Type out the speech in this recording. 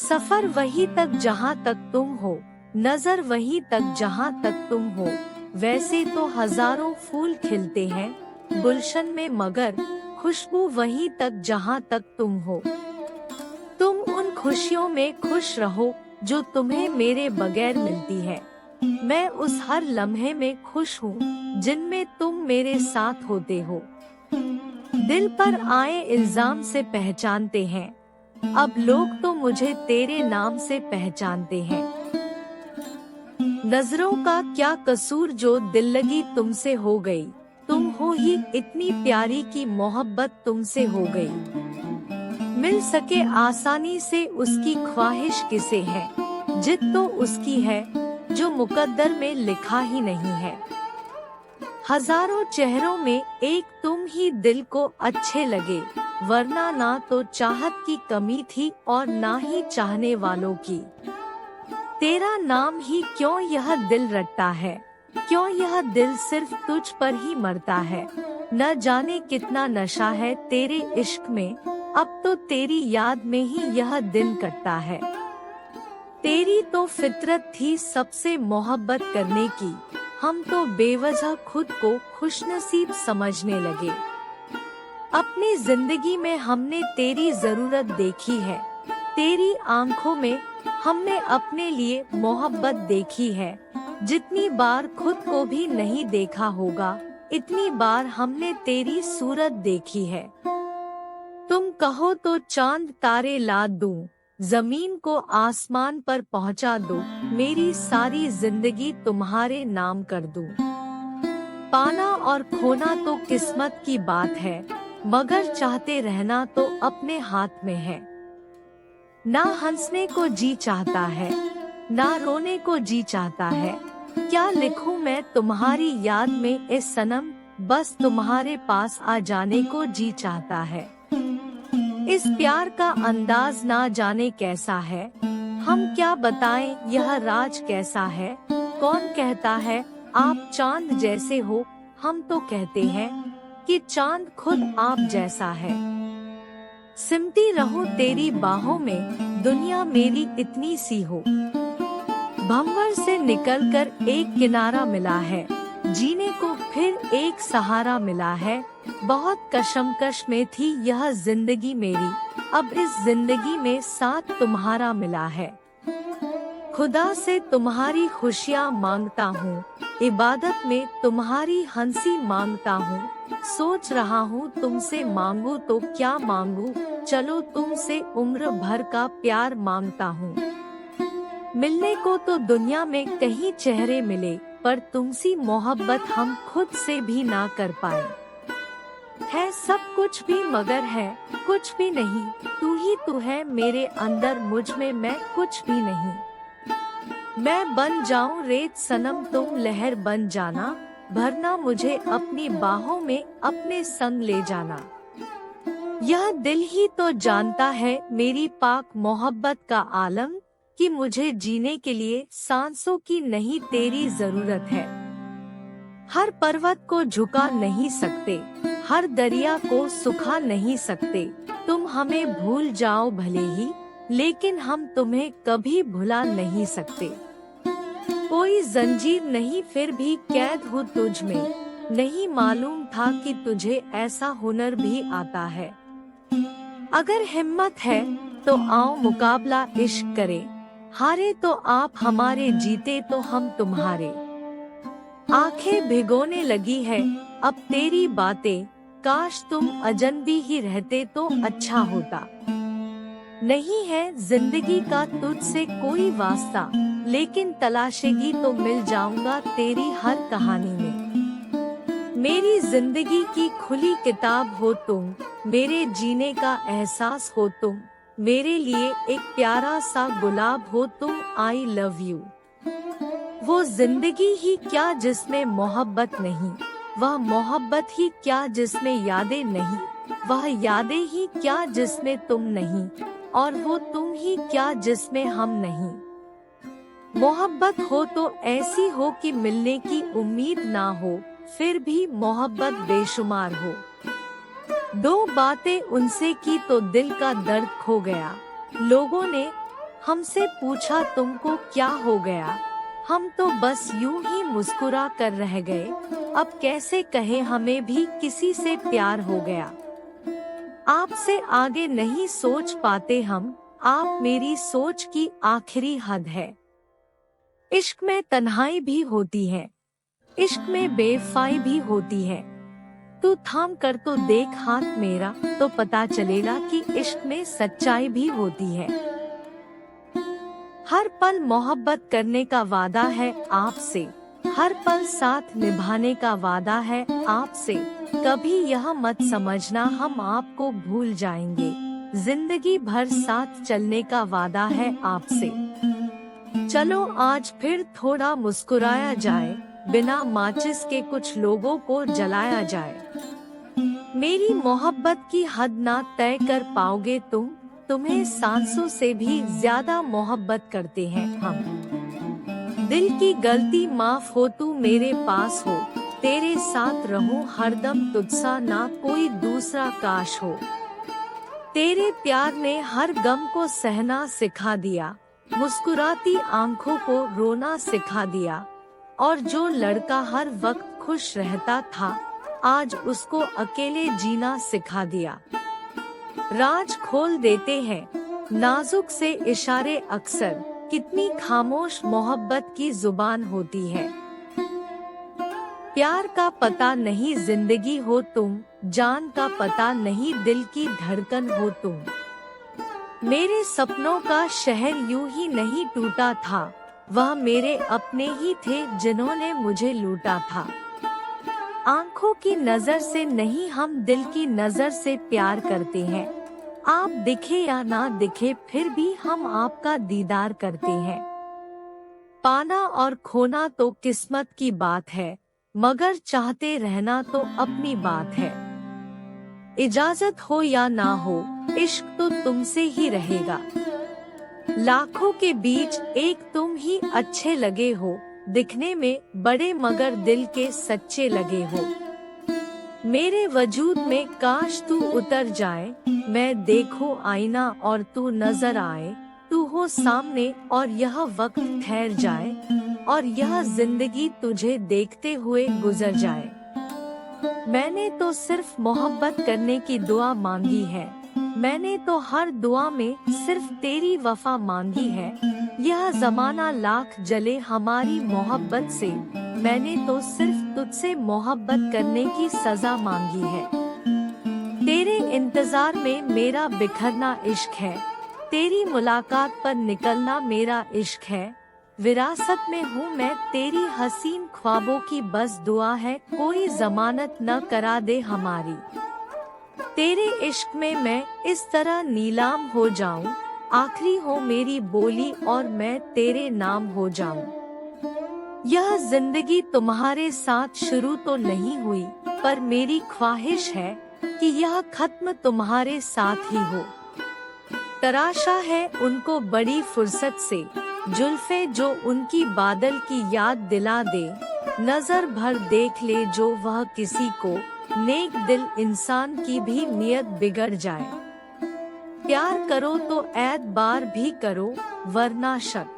सफर वहीं तक जहाँ तक तुम हो, नजर वहीं तक जहाँ तक तुम हो। वैसे तो हजारों फूल खिलते हैं गुलशन में, मगर खुशबू वहीं तक जहाँ तक तुम हो। तुम उन खुशियों में खुश रहो जो तुम्हें मेरे बगैर मिलती है। मैं उस हर लम्हे में खुश हूँ जिनमें तुम मेरे साथ होते हो। दिल पर आए इल्जाम से पहचानते हैं, अब लोग तो मुझे तेरे नाम से पहचानते हैं। नजरों का क्या कसूर जो दिल लगी तुमसे हो गई, तुम हो ही इतनी प्यारी की मोहब्बत तुमसे हो गई। मिल सके आसानी से उसकी ख्वाहिश किसे है, जिद तो उसकी है जो मुकद्दर में लिखा ही नहीं है। हजारों चेहरों में एक तुम ही दिल को अच्छे लगे, वरना ना तो चाहत की कमी थी और ना ही चाहने वालों की। तेरा नाम ही क्यों यह दिल रटता है, क्यों यह दिल सिर्फ तुझ पर ही मरता है। न जाने कितना नशा है तेरे इश्क में, अब तो तेरी याद में ही यह दिन कटता है। तेरी तो फितरत थी सबसे मोहब्बत करने की, हम तो बेवजह खुद को खुशनसीब समझने लगे। अपनी जिंदगी में हमने तेरी जरूरत देखी है, तेरी आंखों में हमने अपने लिए मोहब्बत देखी है। जितनी बार खुद को भी नहीं देखा होगा, इतनी बार हमने तेरी सूरत देखी है। तुम कहो तो चांद तारे ला दूं, जमीन को आसमान पर पहुंचा दूं, मेरी सारी जिंदगी तुम्हारे नाम कर दूं। पाना और खोना तो किस्मत की बात है, मगर चाहते रहना तो अपने हाथ में है। ना हंसने को जी चाहता है, ना रोने को जी चाहता है। क्या लिखूं मैं तुम्हारी याद में ए सनम, बस तुम्हारे पास आ जाने को जी चाहता है। इस प्यार का अंदाज ना जाने कैसा है, हम क्या बताएं यह राज कैसा है। कौन कहता है आप चांद जैसे हो, हम तो कहते हैं कि चांद खुद आप जैसा है। सिमटी रहूं तेरी बाहों में, दुनिया मेरी इतनी सी हो। भंवर से निकलकर एक किनारा मिला है, जीने को फिर एक सहारा मिला है। बहुत कशमकश में थी यह जिंदगी मेरी, अब इस जिंदगी में साथ तुम्हारा मिला है। खुदा से तुम्हारी खुशियाँ मांगता हूँ, इबादत में तुम्हारी हंसी मांगता हूँ। सोच रहा हूँ तुमसे मांगू तो क्या मांगू, चलो तुमसे उम्र भर का प्यार मांगता हूँ। मिलने को तो दुनिया में कहीं चेहरे मिले, पर तुमसी मोहब्बत हम खुद से भी ना कर पाए। है सब कुछ भी मगर है कुछ भी नहीं, तू ही तू है मेरे अंदर, मुझ में मैं कुछ भी नहीं। मैं बन जाऊं रेत सनम तुम लहर बन जाना, भरना मुझे अपनी बाहों में अपने संग ले जाना। यह दिल ही तो जानता है मेरी पाक मोहब्बत का आलम, कि मुझे जीने के लिए सांसों की नहीं तेरी जरूरत है। हर पर्वत को झुका नहीं सकते, हर दरिया को सुखा नहीं सकते। तुम हमें भूल जाओ भले ही, लेकिन हम तुम्हें कभी भुला नहीं सकते। कोई जंजीर नहीं फिर भी कैद हूँ तुझ में, नहीं मालूम था कि तुझे ऐसा हुनर भी आता है। अगर हिम्मत है तो आओ मुकाबला इश्क करे, हारे तो आप हमारे जीते तो हम तुम्हारे। आंखें भिगोने लगी है अब तेरी बातें, काश तुम अजनबी ही रहते तो अच्छा होता। नहीं है जिंदगी का तुझसे कोई वास्ता, लेकिन तलाशेगी तो मिल जाऊंगा तेरी हर कहानी में। मेरी जिंदगी की खुली किताब हो तुम, मेरे जीने का एहसास हो तुम, मेरे लिए एक प्यारा सा गुलाब हो तुम। I love you. वो जिंदगी ही क्या जिसमें मोहब्बत नहीं, वह मोहब्बत ही क्या जिसमें यादें नहीं, वह यादें ही क्या जिसमें तुम नहीं, और वो तुम ही क्या जिसमें हम नहीं। मोहब्बत हो तो ऐसी हो कि मिलने की उम्मीद ना हो, फिर भी मोहब्बत बेशुमार हो। दो बातें उनसे की तो दिल का दर्द खो गया, लोगों ने हमसे पूछा तुमको क्या हो गया। हम तो बस यूं ही मुस्कुरा कर रह गए। अब कैसे कहे हमें भी किसी से प्यार हो गया। आपसे आगे नहीं सोच पाते हम, आप मेरी सोच की आखिरी हद है। इश्क में तन्हाई भी होती है, इश्क में बेवफाई भी होती है। तू थाम कर तो देख हाथ मेरा, तो पता चलेगा कि इश्क में सच्चाई भी होती है। हर पल मोहब्बत करने का वादा है आपसे, हर पल साथ निभाने का वादा है आपसे। कभी यह मत समझना हम आपको भूल जाएंगे, जिंदगी भर साथ चलने का वादा है आपसे। चलो आज फिर थोड़ा मुस्कुराया जाए, बिना माचिस के कुछ लोगों को जलाया जाए। मेरी मोहब्बत की हद ना तय कर पाओगे तुम, तुम्हें सांसों से भी ज्यादा मोहब्बत करते हैं हम। दिल की गलती माफ हो, तू मेरे पास हो, तेरे साथ रहूं हरदम, तुझसा ना कोई दूसरा काश हो। तेरे प्यार ने हर गम को सहना सिखा दिया, मुस्कुराती आंखों को रोना सिखा दिया। और जो लड़का हर वक्त खुश रहता था, आज उसको अकेले जीना सिखा दिया। राज खोल देते हैं नाजुक से इशारे अक्सर, कितनी खामोश मोहब्बत की जुबान होती है। प्यार का पता नहीं जिंदगी हो तुम, जान का पता नहीं दिल की धड़कन हो तुम। मेरे सपनों का शहर यूं ही नहीं टूटा था, वह मेरे अपने ही थे जिन्होंने मुझे लूटा था। आंखों की नजर से नहीं हम दिल की नजर से प्यार करते हैं। आप दिखे या ना दिखे फिर भी हम आपका दीदार करते हैं। पाना और खोना तो किस्मत की बात है, मगर चाहते रहना तो अपनी बात है। इजाजत हो या ना हो, इश्क तो तुमसे ही रहेगा। लाखों के बीच एक तुम ही अच्छे लगे हो, दिखने में बड़े मगर दिल के सच्चे लगे हो। मेरे वजूद में काश तू उतर जाए, मैं देखो आईना और तू नजर आए। तू हो सामने और यह वक्त ठहर जाए, और यह जिंदगी तुझे देखते हुए गुजर जाए। मैंने तो सिर्फ मोहब्बत करने की दुआ मांगी है, मैंने तो हर दुआ में सिर्फ तेरी वफा मांगी है। यह जमाना लाख जले हमारी मोहब्बत से, मैंने तो सिर्फ तुझसे मोहब्बत करने की सजा मांगी है। तेरे इंतजार में मेरा बिखरना इश्क है, तेरी मुलाकात पर निकलना मेरा इश्क है। विरासत में हूँ मैं तेरी हसीन ख्वाबों की, बस दुआ है कोई जमानत न करा दे हमारी। तेरे इश्क में मैं इस तरह नीलाम हो जाऊं, आखिरी हो मेरी बोली और मैं तेरे नाम हो जाऊं। यह जिंदगी तुम्हारे साथ शुरू तो नहीं हुई, पर मेरी ख्वाहिश है कि यह खत्म तुम्हारे साथ ही हो। तराशा है उनको बड़ी फुर्सत से, जुल्फे जो उनकी बादल की याद दिला दे। नजर भर देख ले जो वह किसी को, नेक दिल इंसान की भी नियत बिगड़ जाए। प्यार करो तो ऐतबार भी करो, वरना शक।